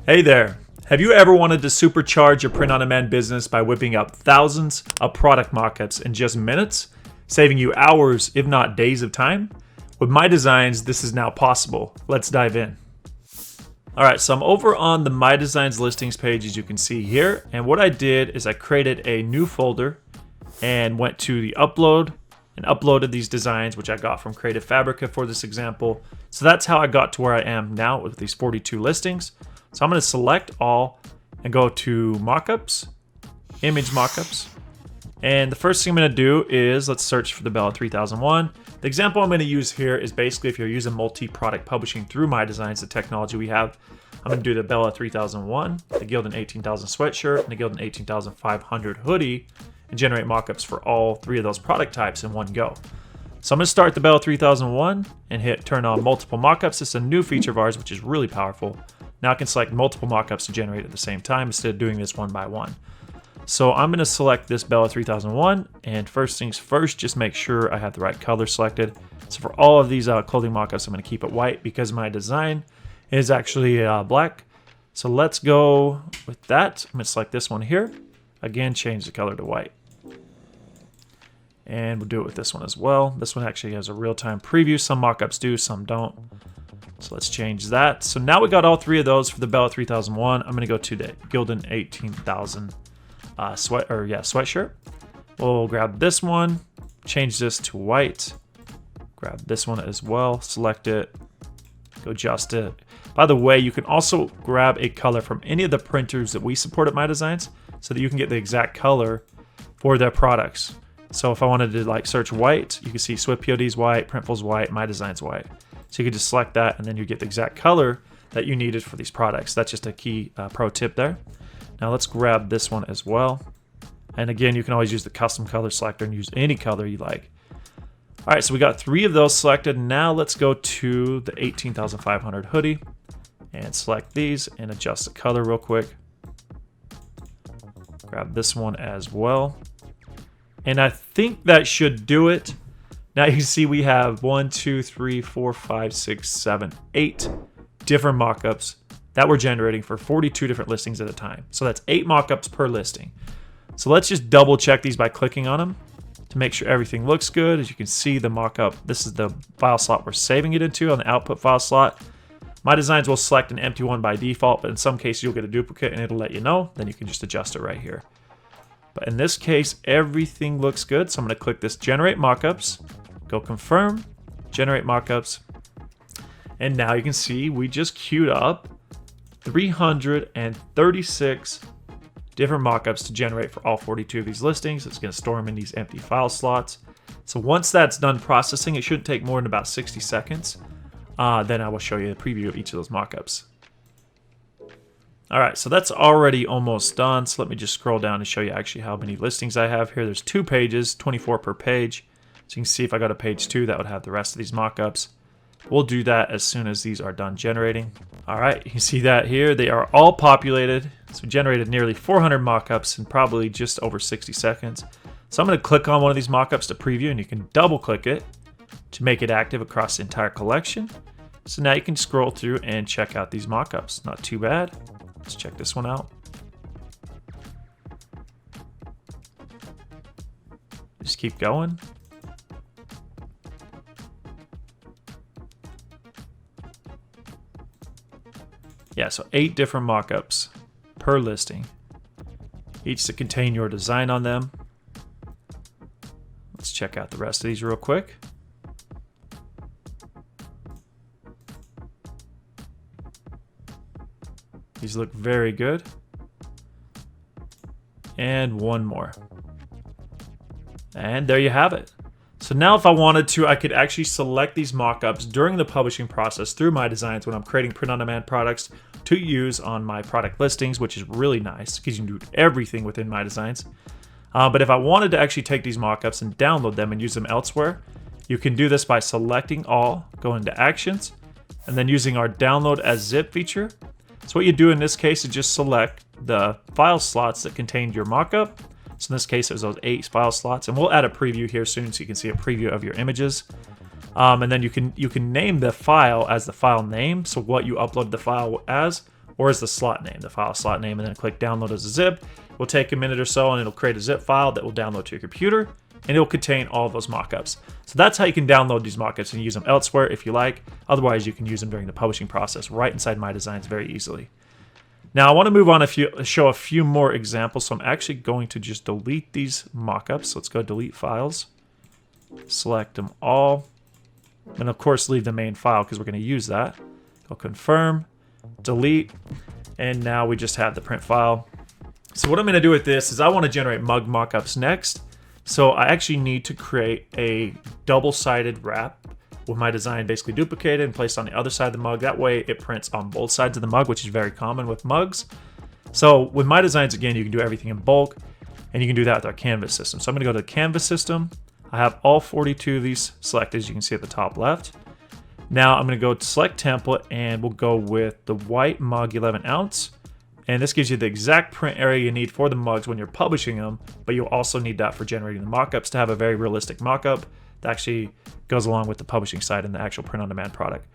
Hey there! Have you ever wanted to supercharge your print-on-demand business by whipping up thousands of product mockups in just minutes, saving you hours, if not days of time? With MyDesigns, this is now possible. Let's dive in. Alright, so I'm over on the MyDesigns listings page, as you can see here, and what I did is I created a new folder and went to the upload and uploaded these designs, which I got from Creative Fabrica for this example. So that's how I got to where I am now with these 42 listings. So I'm going to select all and go to Mockups, Image Mockups. And the first thing I'm going to do is let's search for the Bella 3001. The example I'm going to use here is basically if you're using multi-product publishing through MyDesigns, the technology we have. I'm going to do the Bella 3001, the 𝐬𝐮𝐬𝐫𝐞 sweatshirt, and the 𝐬𝐮𝐬𝐫𝐞 18500 hoodie, and generate mockups for all three of those product types in one go. So I'm going to start the Bella 3001 and hit turn on multiple mockups. This is a new feature of ours, which is really powerful. Now I can select multiple mockups to generate at the same time instead of doing this one by one. So I'm going to select this Bella 3001, and first things first, just make sure I have the right color selected. So for all of these clothing mockups, I'm going to keep it white because my design is actually black. So let's go with that. I'm going to select this one here. Again, change the color to white. And we'll do it with this one as well. This one actually has a real-time preview. Some mockups do, some don't. So let's change that. So now we got all three of those for the Bella 3001. I'm going to go to the 𝐬𝐮𝐬𝐫𝐞 sweatshirt. We'll grab this one, change this to white, grab this one as well, select it, go adjust it. By the way, you can also grab a color from any of the printers that we support at MyDesigns so that you can get the exact color for their products. So if I wanted to like search white, you can see Swift POD's white, Printful's white, MyDesigns white. So you can just select that and then you get the exact color that you needed for these products. That's just a key pro tip there. Now let's grab this one as well. And again, you can always use the custom color selector and use any color you like. All right, so we got three of those selected. Now let's go to the 18500 hoodie and select these and adjust the color real quick. Grab this one as well. And I think that should do it. Now you can see we have 8 different mockups that we're generating for 42 different listings at a time. So that's 8 mockups per listing. So let's just double check these by clicking on them to make sure everything looks good. As you can see, the mockup, this is the file slot we're saving it into on the output file slot. MyDesigns will select an empty one by default, but in some cases you'll get a duplicate and it'll let you know. Then you can just adjust it right here. But in this case, everything looks good. So I'm going to click this Generate Mockups, go Confirm, Generate Mockups. And now you can see we just queued up 336 different mockups to generate for all 42 of these listings. It's going to store them in these empty file slots. So once that's done processing, it shouldn't take more than about 60 seconds. Then I will show you a preview of each of those mockups. All right, so that's already almost done. So let me just scroll down and show you actually how many listings I have here. There's 2 pages, 24 per page. So you can see if I go to page 2, that would have the rest of these mockups. We'll do that as soon as these are done generating. All right, you can see that here. They are all populated. So we generated nearly 400 mockups in probably just over 60 seconds. So I'm going to click on one of these mockups to preview, and you can double click it to make it active across the entire collection. So now you can scroll through and check out these mockups. Not too bad. Let's check this one out. Just keep going. Yeah, so 8 different mockups per listing, each to contain your design on them. Let's check out the rest of these real quick. These look very good. And one more. And there you have it. So now if I wanted to, I could actually select these mockups during the publishing process through MyDesigns when I'm creating print-on-demand products to use on my product listings, which is really nice because you can do everything within MyDesigns. But if I wanted to actually take these mockups and download them and use them elsewhere, you can do this by selecting all, go into Actions, and then using our Download as Zip feature. So what you do in this case is just select the file slots that contained your mockup. So in this case, it was those 8 file slots, and we'll add a preview here soon so you can see a preview of your images. And then you can name the file as the file name, so what you upload the file as, or as the slot name, the file slot name, and then click download as a zip. It will take a minute or so and it'll create a zip file that will download to your computer, and it will contain all of those mockups. So that's how you can download these mockups and use them elsewhere if you like. Otherwise, you can use them during the publishing process right inside MyDesigns very easily. Now I want to move on show a few more examples. So I'm actually going to just delete these mockups. Let's go delete files, select them all, and of course leave the main file because we're going to use that. Go confirm, delete, and now we just have the print file. So what I'm going to do with this is I want to generate mug mockups next. So I actually need to create a double-sided wrap with my design basically duplicated and placed on the other side of the mug. That way it prints on both sides of the mug, which is very common with mugs. So with MyDesigns, again, you can do everything in bulk, and you can do that with our canvas system. So I'm going to go to the canvas system. I have all 42 of these selected, as you can see at the top left. Now I'm going to go to select template, and we'll go with the white mug 11 ounce. And this gives you the exact print area you need for the mugs when you're publishing them, but you'll also need that for generating the mockups to have a very realistic mockup that actually goes along with the publishing side and the actual print-on-demand product.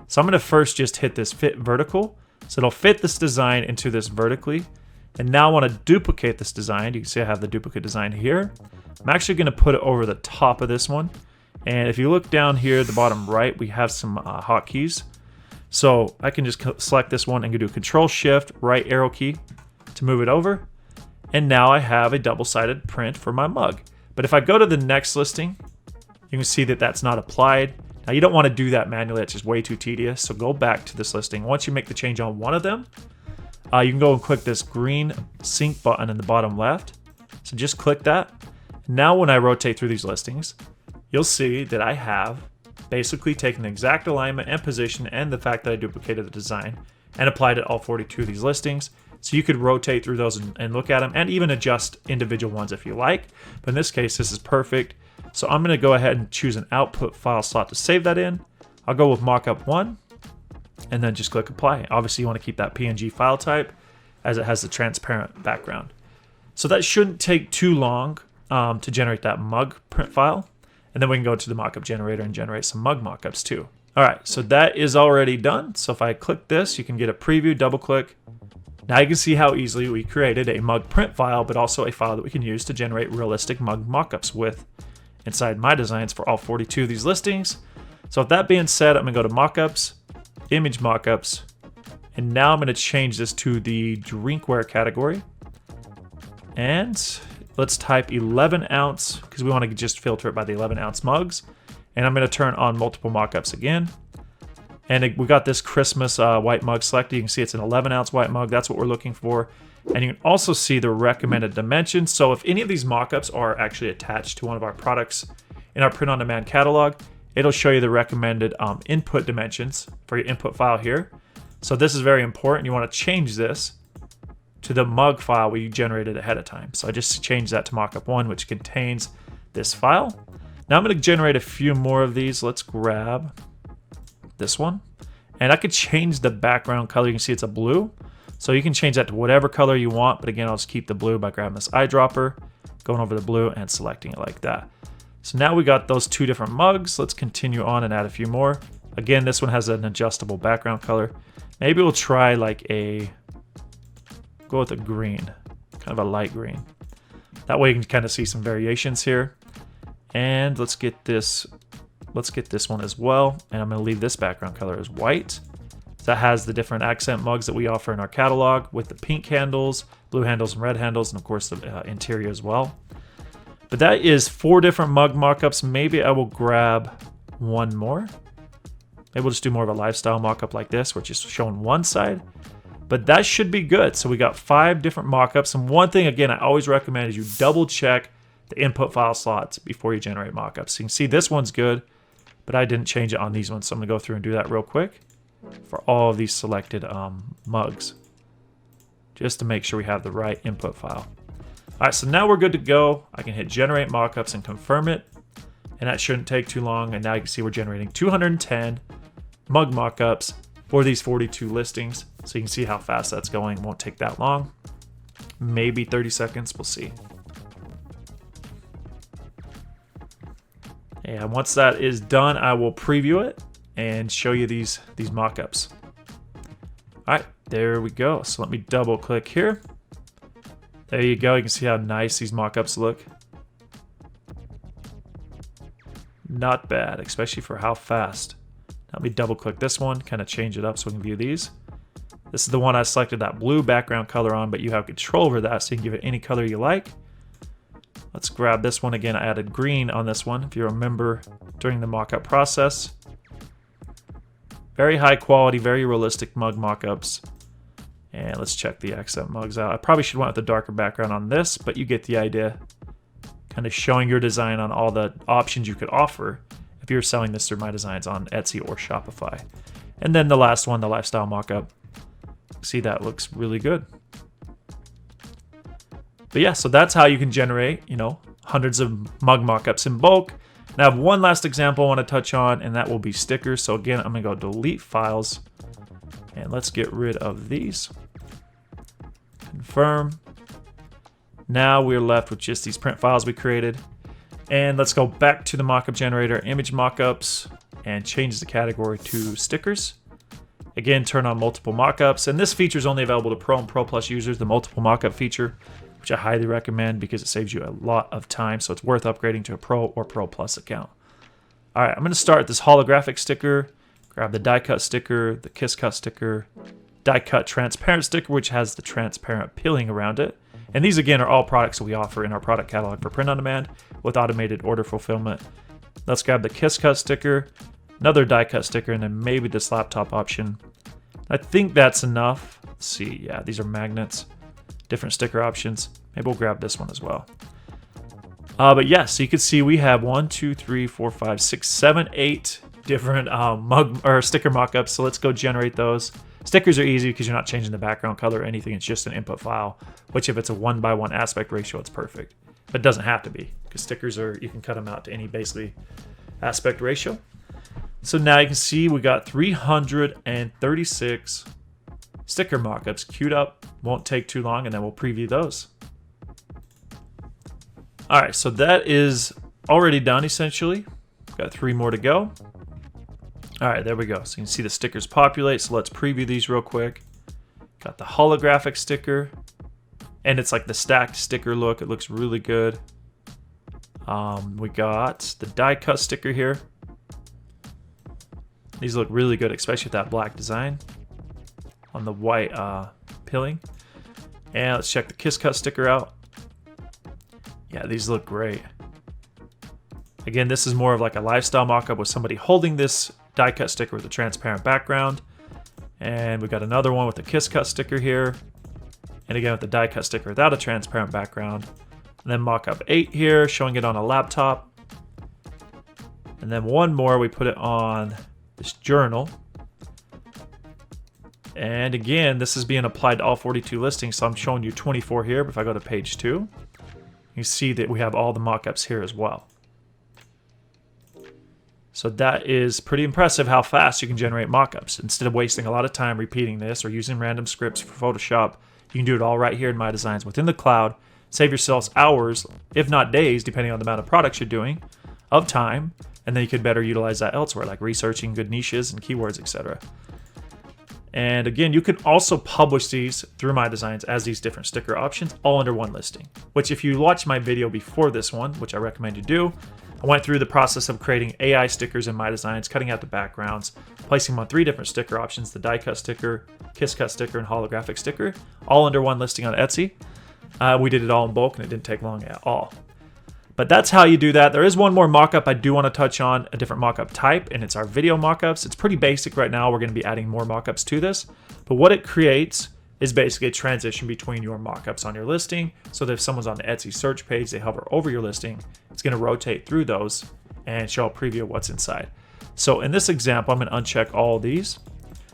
So I'm going to first just hit this fit vertical. So it'll fit this design into this vertically. And now I want to duplicate this design. You can see I have the duplicate design here. I'm actually going to put it over the top of this one. And if you look down here at the bottom right, we have some hotkeys. So I can just select this one and do Control-Shift, right arrow key to move it over. And now I have a double-sided print for my mug. But if I go to the next listing, you can see that that's not applied. Now you don't want to do that manually, it's just way too tedious. So go back to this listing. Once you make the change on one of them, you can go and click this green sync button in the bottom left. So just click that. Now when I rotate through these listings, you'll see that I have basically taken the exact alignment and position and the fact that I duplicated the design and applied it all 42 of these listings. So you could rotate through those and look at them and even adjust individual ones if you like. But in this case, this is perfect. So I'm going to go ahead and choose an output file slot to save that in. I'll go with mockup 1 and then just click apply. Obviously you want to keep that PNG file type as it has the transparent background. So that shouldn't take too long to generate that mug print file. And then we can go to the mockup generator and generate some mug mockups too. All right, so that is already done. So if I click this, you can get a preview, double click. Now you can see how easily we created a mug print file, but also a file that we can use to generate realistic mug mockups with inside MyDesigns for all 42 of these listings. So with that being said, I'm gonna go to mockups, image mockups, and now I'm gonna change this to the drinkware category. And let's type 11 ounce because we want to just filter it by the 11 ounce mugs. And I'm going to turn on multiple mockups again. And we got this Christmas white mug selected. You can see it's an 11 ounce white mug. That's what we're looking for. And you can also see the recommended dimensions. So if any of these mockups are actually attached to one of our products in our print-on-demand catalog, it'll show you the recommended input dimensions for your input file here. So this is very important. You want to change this to the mug file we generated ahead of time. So I just changed that to mockup 1, which contains this file. Now I'm going to generate a few more of these. Let's grab this one. And I could change the background color. You can see it's a blue. So you can change that to whatever color you want. But again, I'll just keep the blue by grabbing this eyedropper, going over the blue and selecting it like that. So now we got those 2 different mugs. Let's continue on and add a few more. Again, this one has an adjustable background color. Maybe we'll try like go with a green, kind of a light green. That way you can kind of see some variations here. And let's get this one as well. And I'm going to leave this background color as white. That has the different accent mugs that we offer in our catalog with the pink handles, blue handles, and red handles, and of course the interior as well. But that is 4 different mug mockups. Maybe I will grab one more. Maybe we'll just do more of a lifestyle mockup like this, which is showing one side. But that should be good. So we got 5 different mockups. And one thing, again, I always recommend is you double check the input file slots before you generate mockups. So you can see this one's good, but I didn't change it on these ones. So I'm going to go through and do that real quick for all of these selected mugs, just to make sure we have the right input file. All right, so now we're good to go. I can hit generate mockups and confirm it, and that shouldn't take too long. And now you can see we're generating 210 mug mockups for these 42 listings. So you can see how fast that's going. It won't take that long. Maybe 30 seconds, we'll see. And once that is done, I will preview it and show you these mockups. All right, there we go. So let me double click here. There you go. You can see how nice these mockups look. Not bad, especially for how fast. Let me double click this one, kind of change it up so we can view these. This is the one I selected that blue background color on, but you have control over that, so you can give it any color you like. Let's grab this one again. I added green on this one, if you remember during the mockup process. Very high quality, very realistic mug mockups. And let's check the accent mugs out. I probably should went with the darker background on this, but you get the idea. Kind of showing your design on all the options you could offer if you're selling this through MyDesigns on Etsy or Shopify. And then the last one, the lifestyle mockup. See, that looks really good. But yeah, so that's how you can generate, you know, hundreds of mug mockups in bulk. And I have one last example I want to touch on, and that will be stickers. So again, I'm going to go delete files, and let's get rid of these. Confirm. Now we're left with just these print files we created. And let's go back to the mockup generator, image mockups, and change the category to stickers. Again, turn on multiple mockups, and this feature is only available to Pro and Pro Plus users, the multiple mockup feature, which I highly recommend because it saves you a lot of time, so it's worth upgrading to a Pro or Pro Plus account. All right, I'm going to start this holographic sticker, grab the die cut sticker, the 𝐾𝐨𝐧'𝐭 sticker, die cut transparent sticker, which has the transparent peeling around it. And these, again, are all products that we offer in our product catalog for print on demand with automated order fulfillment. Let's grab the 𝐾𝐶 sticker, another die cut sticker, and then maybe this laptop option. I think that's enough. Let's see. Yeah, these are magnets. Different sticker options. Maybe we'll grab this one as well. But yeah, so you can see we have 1, 2, 3, 4, 5, 6, 7, 8 different mug or sticker mockups. So let's go generate those. Stickers are easy because you're not changing the background color or anything. It's just an input file, which if it's a 1:1 aspect ratio, it's perfect. But it doesn't have to be because stickers are, you can cut them out to any basically aspect ratio. So now you can see we got 336 sticker mockups queued up. Won't take too long, and then we'll preview those. All right, so that is already done essentially. Got 3 more to go. All right, there we go. So you can see the stickers populate. So let's preview these real quick. Got the holographic sticker, and it's like the stacked sticker look. It looks really good. We got the die cut sticker here. These look really good, especially with that black design on the white peeling. And let's check the 𝐾𝐶 sticker out. Yeah, these look great. Again, this is more of like a lifestyle mockup with somebody holding this die cut sticker with a transparent background. And we got another one with the 𝐾𝐶 sticker here. And again with the die cut sticker without a transparent background. And then mockup 8 here, showing it on a laptop. And then one more, we put it on this journal. And again, this is being applied to all 42 listings, so I'm showing you 24 here, but if I go to page 2, you see that we have all the mockups here as well. So that is pretty impressive how fast you can generate mockups. Instead of wasting a lot of time repeating this or using random scripts for Photoshop, you can do it all right here in MyDesigns within the cloud. Save yourselves hours, if not days, depending on the amount of products you're doing, of time, and then you could better utilize that elsewhere, like researching good niches and keywords, etc. And again, you can also publish these through MyDesigns as these different sticker options all under one listing, which if you watch my video before this one, which I recommend you do, I went through the process of creating AI stickers in MyDesigns, cutting out the backgrounds, placing them on 3 different sticker options, the die cut sticker, 𝐾𝐶 sticker, and holographic sticker, all under one listing on Etsy. We did it all in bulk and it didn't take long at all. But that's how you do that. There is one more mockup I do want to touch on, a different mockup type, and it's our video mockups. It's pretty basic right now. We're going to be adding more mockups to this. But what it creates is basically a transition between your mockups on your listing, so that if someone's on the Etsy search page, they hover over your listing, it's going to rotate through those and show a preview of what's inside. So in this example, I'm going to uncheck all of these.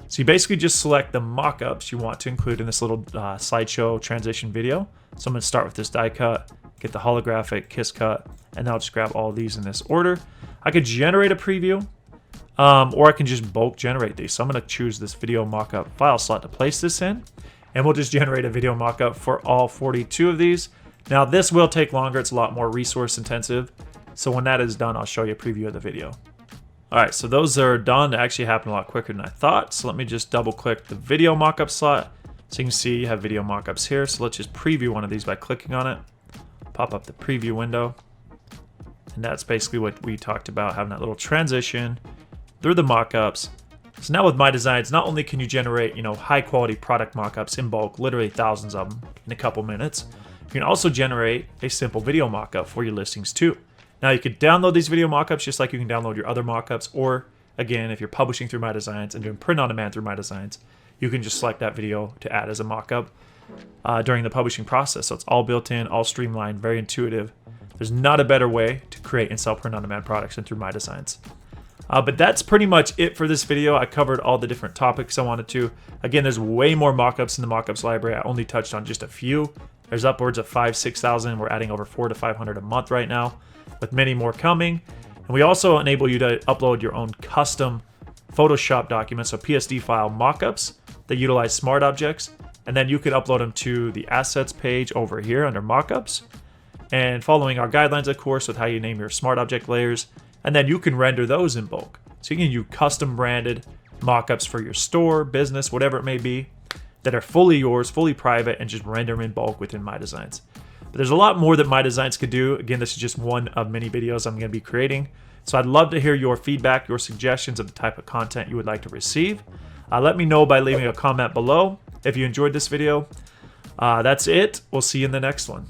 So you basically just select the mockups you want to include in this little slideshow transition video. So I'm going to start with this die cut, get the holographic 𝐾𝐶, and then I'll just grab all of these in this order. I could generate a preview, or I can just bulk generate these. So I'm going to choose this video mockup file slot to place this in, and we'll just generate a video mockup for all 42 of these. Now this will take longer. It's a lot more resource intensive. So when that is done, I'll show you a preview of the video. All right, so those are done. It actually happened a lot quicker than I thought. So let me just double click the video mockup slot. So you can see you have video mockups here. So let's just preview one of these by clicking on it. Pop up the preview window. And that's basically what we talked about, having that little transition through the mockups. So now with MyDesigns, not only can you generate, high quality product mockups in bulk, literally thousands of them in a couple minutes, you can also generate a simple video mockup for your listings too. Now you could download these video mockups just like you can download your other mockups, or again, if you're publishing through MyDesigns and doing print on demand through MyDesigns, you can just select that video to add as a mockup during the publishing process. So it's all built in, all streamlined, very intuitive. There's not a better way to create and sell print on demand products than through MyDesigns. But that's pretty much it for this video. I covered all the different topics I wanted to. Again, there's way more mockups in the mockups library. I only touched on just a few. There's upwards of 5,000-6,000. We're adding over 400 to 500 a month right now, with many more coming. And we also enable you to upload your own custom Photoshop documents, so PSD file mockups that utilize smart objects. And then you can upload them to the assets page over here under mockups. And following our guidelines, of course, with how you name your smart object layers. And then you can render those in bulk. So you can use custom branded mockups for your store, business, whatever it may be, that are fully yours, fully private, and just render them in bulk within MyDesigns. But there's a lot more that MyDesigns could do. Again, this is just one of many videos I'm going to be creating. So I'd love to hear your feedback, your suggestions of the type of content you would like to receive. Let me know by leaving a comment below if you enjoyed this video. That's it. We'll see you in the next one.